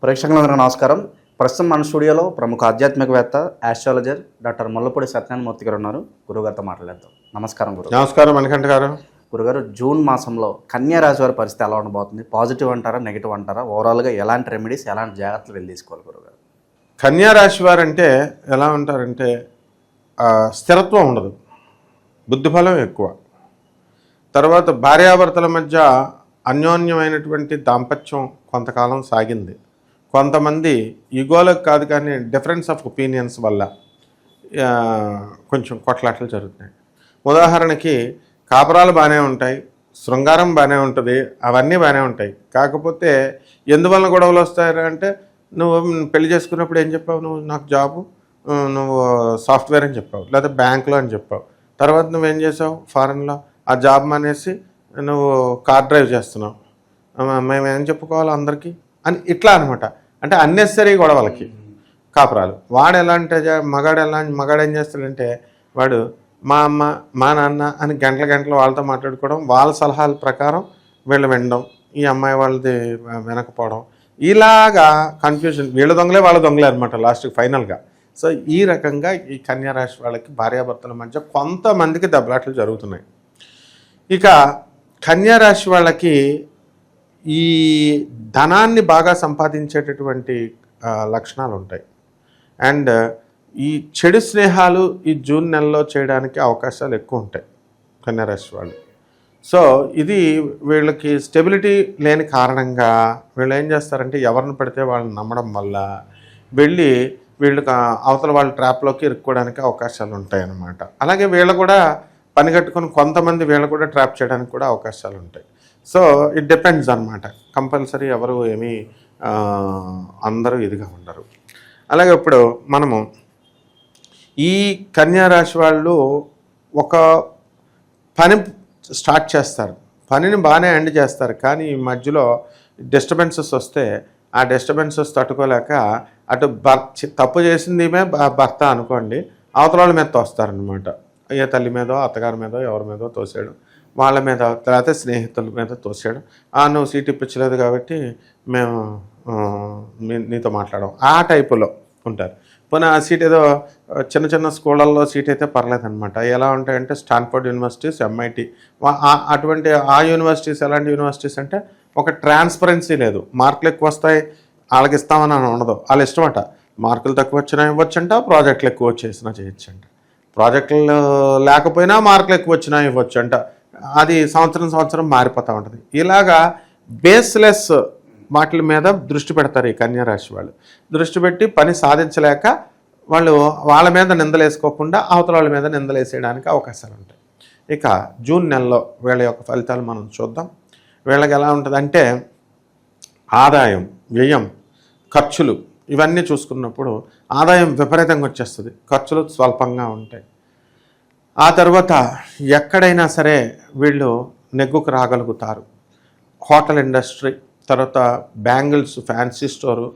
ప్రేక్షకులందరికీ నమస్కారం. ప్రస్తుతం మన స్టూడియోలో ప్రముఖ ఆధ్యాత్మికవేత్త ఆస్ట్రాలజర్ డాక్టర్ ముల్లపూడి సత్యనారాయణమూర్తి గారు ఉన్నారు. గురుగారితో మాట్లాడేద్దాం. నమస్కారం గురు. నమస్కారం మణికంఠ గారు. గురుగారు, జూన్ మాసంలో కన్యా రాశి వారి పరిస్థితి ఎలా ఉండబోతుంది? పాజిటివ్ అంటారా, నెగిటివ్ అంటారా? ఓవరాల్గా ఎలాంటి రెమెడీస్, ఎలాంటి జాగ్రత్తలు వెళ్ళి తీసుకోవాలి గురుగారు? కన్యా రాశి వారు అంటే ఎలా ఉంటారంటే స్థిరత్వం ఉండదు, బుద్ధిబలం ఎక్కువ. తర్వాత భార్యాభర్తల మధ్య అన్యోన్యమైనటువంటి దాంపత్యం కొంతకాలం సాగింది. కొంతమంది ఈగోలకు కాదు కానీ డిఫరెన్స్ ఆఫ్ ఒపీనియన్స్ వల్ల కొంచెం కొట్లాటలు జరుగుతున్నాయి. ఉదాహరణకి కాపురాలు బాగానే ఉంటాయి, శృంగారం బాగానే ఉంటుంది, అవన్నీ బాగానే ఉంటాయి. కాకపోతే ఎందువల్ల గొడవలు వస్తాయంటే, నువ్వు పెళ్లి చేసుకున్నప్పుడు ఏం చెప్పావు, నువ్వు నాకు జాబు, నువ్వు సాఫ్ట్వేర్ అని చెప్పావు, లేదా బ్యాంకులో అని చెప్పావు. తర్వాత నువ్వేం చేసావు, ఫారెన్లో ఆ జాబ్ మానేసి నువ్వు కార్ డ్రైవ్ చేస్తున్నావు, మేమేం చెప్పుకోవాలి అందరికీ అని ఇట్లా అనమాట. అంటే అన్నెసరీ గొడవలకి కాపురాలు. వాడు ఎలా అంటే మగాడు ఏం చేస్తాడంటే, వాడు మా అమ్మ మా నాన్న అని గంటల వాళ్ళతో మాట్లాడుకోవడం, వాళ్ళ సలహాల ప్రకారం వీళ్ళు వినడం, ఈ అమ్మాయి వాళ్ళది వినకపోవడం, ఇలాగా కన్ఫ్యూజన్. వీళ్ళ దొంగలే వాళ్ళ దొంగలే అనమాట లాస్ట్కి ఫైనల్గా. సో ఈ రకంగా ఈ కన్యా రాశి వాళ్ళకి భార్యాభర్తల మధ్య కొంతమందికి దెబ్బలాటలు జరుగుతున్నాయి. ఇక కన్యా రాశి వాళ్ళకి ఈ ధనాన్ని బాగా సంపాదించేటటువంటి లక్షణాలు ఉంటాయి. అండ్ ఈ చెడు స్నేహాలు ఈ జూన్ నెలలో చేయడానికి అవకాశాలు ఎక్కువ ఉంటాయి కన్యా రాశి వాళ్ళు. సో ఇది వీళ్ళకి స్టెబిలిటీ లేని కారణంగా వీళ్ళు ఏం చేస్తారంటే, ఎవరిని పడితే వాళ్ళని నమ్మడం వల్ల వెళ్ళి వీళ్ళకి అవతల వాళ్ళ ట్రాప్లోకి ఇరుక్కోవడానికి అవకాశాలు ఉంటాయి అన్నమాట. అలాగే వీళ్ళు కూడా పని కట్టుకొని కొంతమంది వీళ్ళు కూడా ట్రాప్ చేయడానికి కూడా అవకాశాలు ఉంటాయి. సో ఇట్ డిపెండ్స్ అన్నమాట. కంపల్సరీ ఎవరు ఏమీ అందరూ ఇదిగా ఉండరు. అలాగే ఇప్పుడు మనము ఈ కన్యా రాశి వాళ్ళు ఒక పని స్టార్ట్ చేస్తారు, పనిని బాగానే ఎండ్ చేస్తారు. కానీ ఈ మధ్యలో డిస్టర్బెన్సెస్ వస్తే ఆ డిస్టర్బెన్సెస్ తట్టుకోలేక అటు తప్పు చేసింది భర్త అనుకోండి, అవతల వాళ్ళ మీద తోస్తారనమాట. ఏ తల్లి మీదో అత్తగారి మీదో ఎవరి మీదో తోసాడు, వాళ్ళ మీద, తర్వాత స్నేహితుల మీద తోసాడు. నువ్వు సీట్ ఇప్పించలేదు కాబట్టి మేము నీతో మాట్లాడడం, ఆ టైపులో ఉంటారు. పోనీ ఆ సీట్ ఏదో చిన్న స్కూళ్ళల్లో సీట్ అయితే పర్లేదనమాట. ఎలా ఉంటాయంటే స్టాన్ఫోర్డ్ యూనివర్సిటీస్, MIT, అటువంటి ఆ యూనివర్సిటీస్ ఎలాంటి యూనివర్సిటీస్ అంటే ఒక ట్రాన్స్పరెన్సీ లేదు. మార్కులు ఎక్కువ వస్తాయి వాళ్ళకి ఇస్తామని అని ఉండదు, వాళ్ళ ఇష్టమట. మార్కులు తక్కువ వచ్చినా ఇవ్వచ్చంట, ప్రాజెక్టులు ఎక్కువ వచ్చేసినా చేయొచ్చంట. ప్రాజెక్టులు లేకపోయినా మార్కులు ఎక్కువ వచ్చినా ఇవ్వచ్చంట. అది సంవత్సరం మారిపోతూ ఉంటుంది. ఇలాగా బేస్లెస్ వాటి మీద దృష్టి పెడతారు ఈ కన్యా రాశి వాళ్ళు. దృష్టి పెట్టి పని సాధించలేక వాళ్ళు వాళ్ళ మీద నిందలేసుకోకుండా అవతల వాళ్ళ మీద నిందలేసేయడానికి అవకాశాలు ఉంటాయి. ఇక జూన్ నెలలో వీళ్ళ యొక్క ఫలితాలు మనం చూద్దాం. వీళ్ళకి ఎలా ఉంటుందంటే, ఆదాయం, వ్యయం, ఖర్చులు ఇవన్నీ చూసుకున్నప్పుడు ఆదాయం విపరీతంగా వచ్చేస్తుంది, ఖర్చులు స్వల్పంగా ఉంటాయి. ఆ తర్వాత ఎక్కడైనా సరే వీళ్ళు నెగ్గుకు రాగలుగుతారు. హోటల్ ఇండస్ట్రీ, తర్వాత బ్యాంగిల్స్, ఫ్యాన్సీ స్టోరు,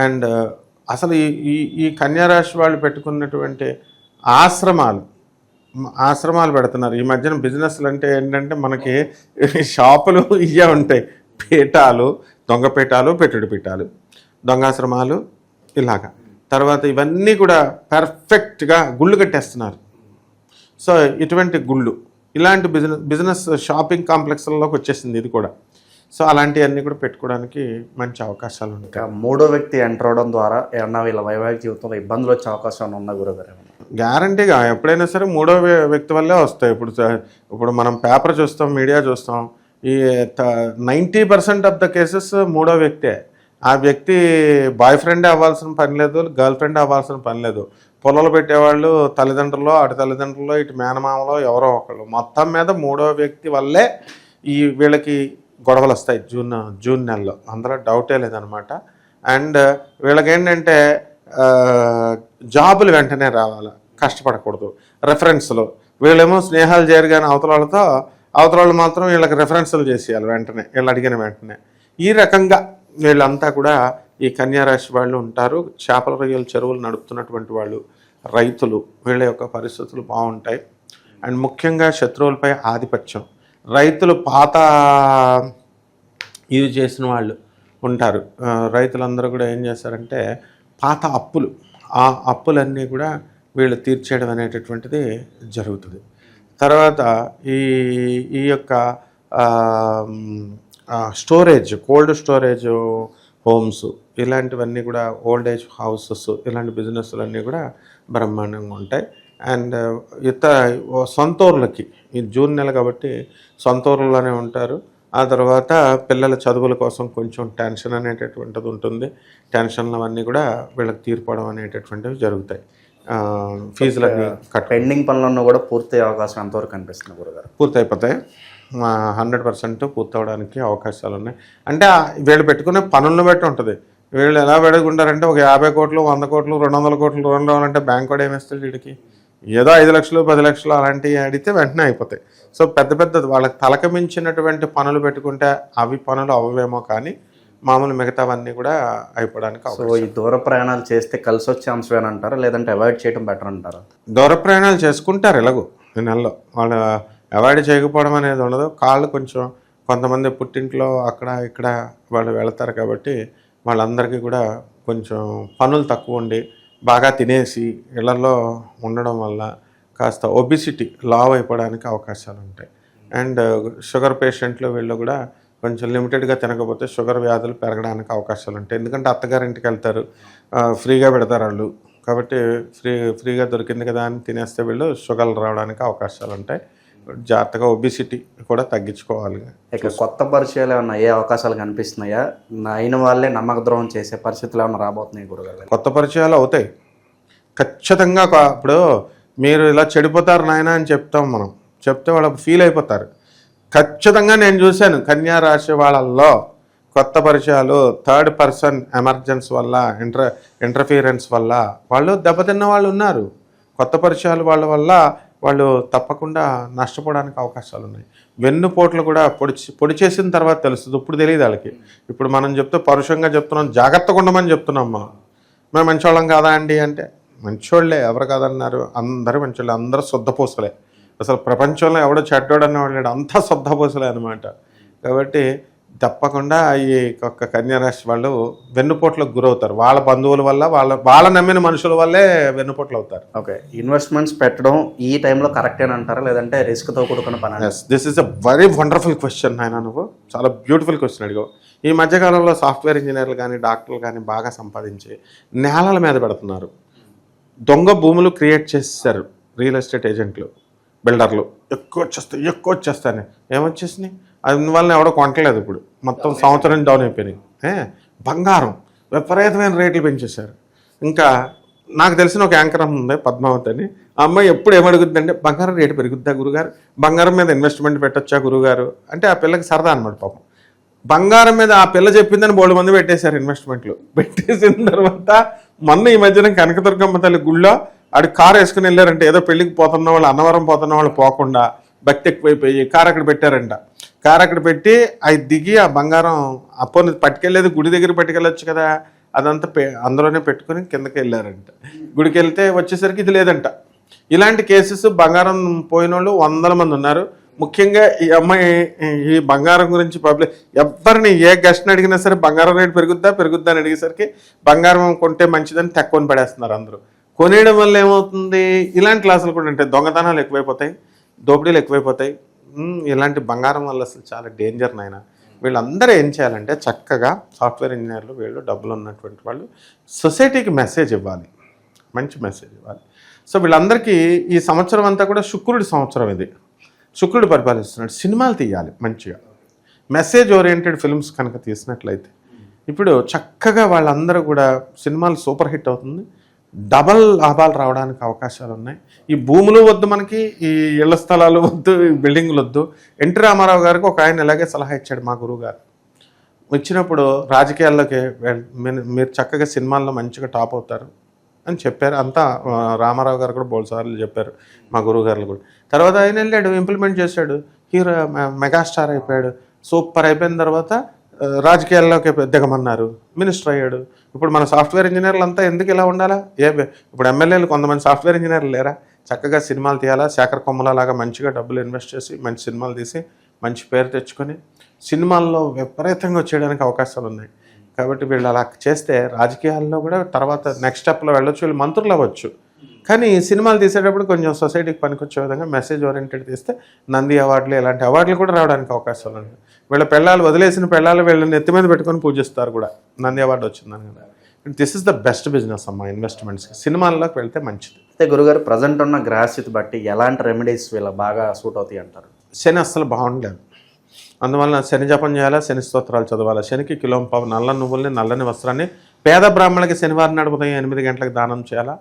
అండ్ అసలు ఈ కన్యా రాశి వాళ్ళు పెట్టుకున్నటువంటి ఆశ్రమాలు పెడుతున్నారు. ఈ మధ్యన బిజినెస్లు అంటే ఏంటంటే మనకి షాపులు ఇవే ఉంటాయి, పీఠాలు, దొంగ పీఠాలు, పెట్టుడు పీఠాలు, దొంగాశ్రమాలు, ఇలాగా. తర్వాత ఇవన్నీ కూడా పర్ఫెక్ట్గా గుళ్ళు కట్టేస్తున్నారు. సో ఇటువంటి గుళ్ళు, ఇలాంటి బిజినెస్ షాపింగ్ కాంప్లెక్స్లలోకి వచ్చేసింది ఇది కూడా. సో అలాంటివన్నీ కూడా పెట్టుకోవడానికి మంచి అవకాశాలు ఉంటాయి. మూడో వ్యక్తి ఎంటర్ అవడం ద్వారా ఏమన్నా వీళ్ళ వైవాహిక జీవితంలో ఇబ్బందులు వచ్చే అవకాశం ఉన్నా గురుగారు? గ్యారంటీగా ఎప్పుడైనా సరే మూడో వ్యక్తి వల్లే వస్తాయి. ఇప్పుడు మనం పేపర్ చూస్తాం, మీడియా చూస్తాం, ఈ 90% ఆఫ్ ద కేసెస్ మూడో వ్యక్తే. ఆ వ్యక్తి బాయ్ ఫ్రెండే అవ్వాల్సిన పని లేదు, గర్ల్ ఫ్రెండ్ అవ్వాల్సిన పని లేదు. పొలాలు పెట్టేవాళ్ళు తల్లిదండ్రులు, అటు తల్లిదండ్రులు, ఇటు మేనమామలో ఎవరో ఒకళ్ళు, మొత్తం మీద మూడో వ్యక్తి వల్లే వీళ్ళకి గొడవలు వస్తాయి జూన్ నెలలో, అందులో డౌటే లేదనమాట. అండ్ వీళ్ళకేంటంటే జాబులు వెంటనే రావాలి, కష్టపడకూడదు. రెఫరెన్స్లు, వీళ్ళేమో స్నేహాలు చేయరు కానీ అవతల వాళ్ళు మాత్రం వీళ్ళకి రెఫరెన్స్లు చేసేయాలి వెంటనే, వీళ్ళు అడిగిన వెంటనే. ఈ రకంగా వీళ్ళంతా కూడా ఈ కన్యా రాశి వాళ్ళు ఉంటారు. చేపల రొయ్యల చెరువులు నడుపుతున్నటువంటి వాళ్ళు, రైతులు, వీళ్ళ యొక్క పరిస్థితులు బాగుంటాయి. అండ్ ముఖ్యంగా శత్రువులపై ఆధిపత్యం. రైతులు పాత ఇది చేసిన వాళ్ళు ఉంటారు. రైతులందరూ కూడా ఏం చేస్తారంటే పాత అప్పులు, ఆ అప్పులన్నీ కూడా వీళ్ళు తీర్చేయడం అనేటటువంటిది జరుగుతుంది. తర్వాత ఈ ఈ యొక్క స్టోరేజ్, కోల్డ్ స్టోరేజ్ హోమ్స్, ఇలాంటివన్నీ కూడా ఓల్డ్ ఏజ్ హౌసెస్, ఇలాంటి బిజినెస్లన్నీ కూడా బ్రహ్మాండంగా ఉంటాయి. అండ్ సొంత ఊర్లకి, ఈ జూన్ నెల కాబట్టి సొంత ఊర్లోనే ఉంటారు. ఆ తర్వాత పిల్లల చదువుల కోసం కొంచెం టెన్షన్ అనేటటువంటిది ఉంటుంది. టెన్షన్లు అవన్నీ కూడా వీళ్ళకి తీర్పడం అనేటటువంటివి జరుగుతాయి. ఫీజులన్నీ పెండింగ్ పనులను కూడా పూర్తి అవకాశం ఎంతవరకు కనిపిస్తుంది గురుగారు? పూర్తయిపోతాయి. 100% పూర్తవడానికి అవకాశాలు ఉన్నాయి. అంటే వీళ్ళు పెట్టుకునే పనులను బట్టి ఉంటుంది. వీళ్ళు ఎలా పెట్టుకుంటారంటే ఒక 50 కోట్లు, 100 కోట్లు, 200 కోట్లు లోన్ రావాలంటే బ్యాంక్ కూడా ఏమిస్తాడు వీడికి? ఏదో 5 లక్షలు, 10 లక్షలు అలాంటివి అడిగితే వెంటనే అయిపోతాయి. సో పెద్ద పెద్ద వాళ్ళకి తలక మించినటువంటి పనులు పెట్టుకుంటే అవి పనులు అవ్వేమో, కానీ మామూలు మిగతావన్నీ కూడా అయిపోవడానికి సో ఈ దూర ప్రయాణాలు చేస్తే కలిసి వచ్చే అంశమేనా అంటారా, లేదంటే అవాయిడ్ చేయడం బెటర్ అంటారా? దూర ప్రయాణాలు చేసుకుంటారు ఎలాగో ఈ నెలలో. వాళ్ళు అవాయిడ్ చేయకపోవడం అనేది ఉండదు. కాళ్ళు కొంచెం కొంతమంది పుట్టింట్లో అక్కడ ఇక్కడ వాళ్ళు వెళతారు కాబట్టి వాళ్ళందరికీ కూడా కొంచెం పనులు తక్కువ ఉండి బాగా తినేసి ఇళ్లలో ఉండడం వల్ల కాస్త ఒబిసిటీ, లావ్ అయిపోవడానికి అవకాశాలు ఉంటాయి. అండ్ షుగర్ పేషెంట్లు వీళ్ళు కూడా కొంచెం లిమిటెడ్గా తినకపోతే షుగర్ వ్యాధులు పెరగడానికి అవకాశాలు ఉంటాయి. ఎందుకంటే అత్తగారింటికి వెళ్తారు, ఫ్రీగా పెడతారు వాళ్ళు, కాబట్టి ఫ్రీగా దొరికింది కదా అని తినేస్తే వీళ్ళు షుగర్లు రావడానికి అవకాశాలు ఉంటాయి. జాగ్రత్తగా ఒబిసిటీ కూడా తగ్గించుకోవాలి. ఇక కొత్త పరిచయాలు ఏమన్నా ఏ అవకాశాలు కనిపిస్తున్నాయా? అయిన వాళ్ళే నమ్మక ద్రోహం చేసే పరిస్థితులు ఏమైనా రాబోతున్నాయి గురుగారు? కొత్త పరిచయాలు అవుతాయి ఖచ్చితంగా. ఇప్పుడు మీరు ఇలా చెడిపోతారు నాయన అని చెప్తాం మనం, చెప్తే వాళ్ళు ఫీల్ అయిపోతారు. ఖచ్చితంగా నేను చూశాను కన్యా రాశి వాళ్ళల్లో కొత్త పరిచయాలు, థర్డ్ పర్సన్ ఎమర్జెన్స్ వల్ల, ఇంటర్ఫీరెన్స్ వల్ల వాళ్ళు దెబ్బతిన్న వాళ్ళు ఉన్నారు. కొత్త పరిచయాలు వాళ్ళ వల్ల వాళ్ళు తప్పకుండా నష్టపోవడానికి అవకాశాలు ఉన్నాయి. వెన్నుపోట్లు కూడా పొడి చేసిన తర్వాత తెలుస్తుంది, ఇప్పుడు తెలియదు వాళ్ళకి. ఇప్పుడు మనం చెప్తే పరుషంగా చెప్తున్నాం, జాగ్రత్తగా ఉండమని చెప్తున్నాం. మేము మంచోళ్ళం కాదా అండి అంటే మంచోళ్ళే, ఎవరు కాదన్నారు? అందరూ మంచోళ్ళే, అందరూ శుద్ధపూసలే. అసలు ప్రపంచంలో ఎవడో చెడ్డోడు అన్నవాడు అంతా శుద్ధపూసలే అనమాట. కాబట్టి తప్పకుండా ఈ ఒక్క కన్యారాశి వాళ్ళు వెన్నుపోట్లకు గురవుతారు. వాళ్ళ బంధువుల వల్ల, వాళ్ళ నమ్మిన మనుషుల వల్లే వెన్నుపోట్లు అవుతారు. ఓకే, ఇన్వెస్ట్మెంట్స్ పెట్టడం ఈ టైంలో కరెక్టేనా అంటారా, లేదంటే రిస్క్తో కూడుకున్న పని? This is a very wonderful question నాయన, నువ్వు చాలా బ్యూటిఫుల్ క్వశ్చన్ అడిగావు. ఈ మధ్యకాలంలో సాఫ్ట్వేర్ ఇంజనీర్లు కానీ డాక్టర్లు కానీ బాగా సంపాదించి నేలల మీద పెడుతున్నారు. దొంగ భూములు క్రియేట్ చేశారు రియల్ ఎస్టేట్ ఏజెంట్లు, బిల్డర్లు. ఎక్కువ వచ్చేస్తాయి. ఏమొచ్చేసినాయి? అందువల్ల ఎవడో కొంటలేదు. ఇప్పుడు మొత్తం సంవత్సరం డౌన్ అయిపోయినాయి. బంగారం విపరీతమైన రేట్లు పెంచేశారు. ఇంకా నాకు తెలిసిన ఒక యాంకర్ ఉంది పద్మావతి అని, ఆ అమ్మాయి ఎప్పుడు ఏమడుగుద్దంటే బంగారం రేటు పెరుగుద్దా గురుగారు, బంగారం మీద ఇన్వెస్ట్మెంట్ పెట్టొచ్చా గురుగారు అంటే, ఆ పిల్లకి సరదా అనమాట పాపం. బంగారం మీద ఆ పిల్ల చెప్పిందని 3 మంది పెట్టేశారు ఇన్వెస్ట్మెంట్లు. పెట్టేసిన తర్వాత మొన్న ఈ మధ్యన కనకదుర్గమ్మ తల్లి గుళ్ళో ఆడు కారు వేసుకుని వెళ్ళారంటే, ఏదో పెళ్ళికి పోతున్న వాళ్ళు, అన్నవరం పోతున్న వాళ్ళు పోకుండా భక్తి ఎక్కువైపోయి కారు అక్కడ పెట్టారంట. కారు అక్కడ పెట్టి అవి దిగి ఆ బంగారం అప్పుడు పట్టుకెళ్ళేది గుడి దగ్గర పట్టుకెళ్ళొచ్చు కదా, అదంతా అందులోనే పెట్టుకుని కిందకి వెళ్ళారంట. గుడికి వెళ్తే వచ్చేసరికి ఇది లేదంట. ఇలాంటి కేసెస్ బంగారం పోయిన వాళ్ళు 100 మంది ఉన్నారు. ముఖ్యంగా ఈ అమ్మాయి ఈ బంగారం గురించి ఎవరిని ఏ గెస్ట్ని అడిగినా సరే బంగారం రేటు పెరుగుద్దా అని అడిగేసరికి బంగారం కొంటే మంచిదని తక్కువని పడేస్తున్నారు అందరూ. కొనేయడం వల్ల ఏమవుతుంది, ఇలాంటి క్లాసులు కూడా ఉంటాయి, దొంగతనాలు ఎక్కువైపోతాయి, దోపిడీలు ఎక్కువైపోతాయి. ఇలాంటి బంగారం వల్ల అసలు చాలా డేంజర్ నాయన. వీళ్ళందరూ ఏం చేయాలంటే చక్కగా సాఫ్ట్వేర్ ఇంజనీర్లు, వీళ్ళు డబ్బులు ఉన్నటువంటి వాళ్ళు సొసైటీకి మెసేజ్ ఇవ్వాలి, మంచి మెసేజ్ ఇవ్వాలి. సో వీళ్ళందరికీ ఈ సంవత్సరం అంతా కూడా శుక్రుడి సంవత్సరం ఇది, శుక్రుడు పరిపాలిస్తున్నాడు. సినిమాలు తీయాలి మంచిగా, మెసేజ్ ఓరియంటెడ్ ఫిల్మ్స్ కనుక తీసినట్లయితే ఇప్పుడు చక్కగా వాళ్ళందరూ కూడా సినిమాలు సూపర్ హిట్ అవుతుంది, డబల్ లాభాలు రావడానికి అవకాశాలు ఉన్నాయి. ఈ భూములు వద్దు మనకి, ఈ ఇళ్ల స్థలాలు వద్దు, ఈ బిల్డింగ్లు వద్దు. ఎన్టీ రామారావు గారికి ఒక ఆయన ఇలాగే సలహా ఇచ్చాడు మా గురువు గారు. ఇచ్చినప్పుడు రాజకీయాల్లోకి మీరు చక్కగా సినిమాల్లో మంచిగా టాప్ అవుతారు అని చెప్పారు. అంతా రామారావు గారు కూడా బోల్సార్లు చెప్పారు, మా గురువు గారు కూడా. తర్వాత ఆయన వెళ్ళాడు, ఇంప్లిమెంట్ చేశాడు, హీరో మెగాస్టార్ అయిపోయాడు. సూపర్ అయిపోయిన తర్వాత రాజకీయాల్లోకి దిగమన్నారు, మినిస్టర్ అయ్యాడు. ఇప్పుడు మన సాఫ్ట్వేర్ ఇంజనీర్లు అంతా ఎందుకు ఇలా ఉండాలా? ఇప్పుడు ఎమ్మెల్యేలు కొంతమంది సాఫ్ట్వేర్ ఇంజనీర్లు లేరా? చక్కగా సినిమాలు తీయాలా, శేఖర్ కొమ్మల లాగా మంచిగా డబ్బులు ఇన్వెస్ట్ చేసి మంచి సినిమాలు తీసి మంచి పేరు తెచ్చుకొని సినిమాల్లో విపరీతంగా వచ్చేయడానికి అవకాశాలు ఉన్నాయి. కాబట్టి వీళ్ళు అలా చేస్తే రాజకీయాల్లో కూడా తర్వాత నెక్స్ట్ స్టెప్లో వెళ్ళొచ్చు, వీళ్ళు మంత్రులు అవ్వచ్చు. కానీ సినిమాలు తీసేటప్పుడు కొంచెం సొసైటీకి పనికొచ్చే విధంగా మెసేజ్ ఓరియంటెడ్ తీస్తే నంది అవార్డులు ఇలాంటి అవార్డులు కూడా రావడానికి అవకాశాలు ఉన్నాయి. వీళ్ళ పెళ్ళాలు వదిలేసిన పెళ్ళాలు వీళ్ళని ఎత్తి మీద పెట్టుకొని పూజిస్తారు కూడా, నంది అవార్డు వచ్చిందని కదా. This is the best business అమ్మా ఇన్వెస్ట్మెంట్స్కి. సినిమాల్లోకి వెళ్తే మంచిది. అయితే గురుగారు ప్రజెంట్ ఉన్న గ్రహస్థితి బట్టి ఎలాంటి రెమెడీస్ వీళ్ళకి బాగా సూట్ అవుతాయి అంటారు? శని అస్సలు బాగుండలేదు, అందువలన శని జపం చేయాలా, శని స్తోత్రాలు చదవాలా. శనికి కిలోంపావు నల్ల నువ్వుల్ని, నల్లని వస్త్రాన్ని పేద బ్రాహ్మణులకి శనివారం నాడు ఉదయం 8 గంటలకు దానం చేయాలా.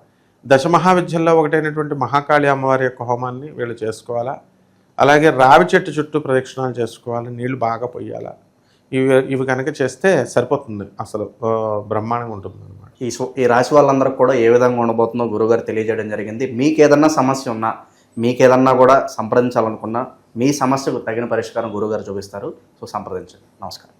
దశమహావిద్యల్లో ఒకటైనటువంటి మహాకాళి అమ్మవారి యొక్క హోమాన్ని వీళ్ళు చేసుకోవాలా. అలాగే రావి చెట్టు చుట్టూ ప్రదక్షిణాలు చేసుకోవాలి, నీళ్లు బాగా పొయ్యాలా. ఇవి కనుక చేస్తే సరిపోతుంది, అసలు బ్రహ్మాండంగా ఉంటుంది అనమాట. ఈ రాశి వాళ్ళందరికీ కూడా ఏ విధంగా ఉండబోతుందో గురుగారు తెలియజేయడం జరిగింది. మీకు ఏదన్నా సమస్య ఉన్నా, మీకు ఏదన్నా కూడా సంప్రదించాలనుకున్నా, మీ సమస్యకు తగిన పరిష్కారం గురుగారు చూపిస్తారు. సో సంప్రదించండి. నమస్కారం.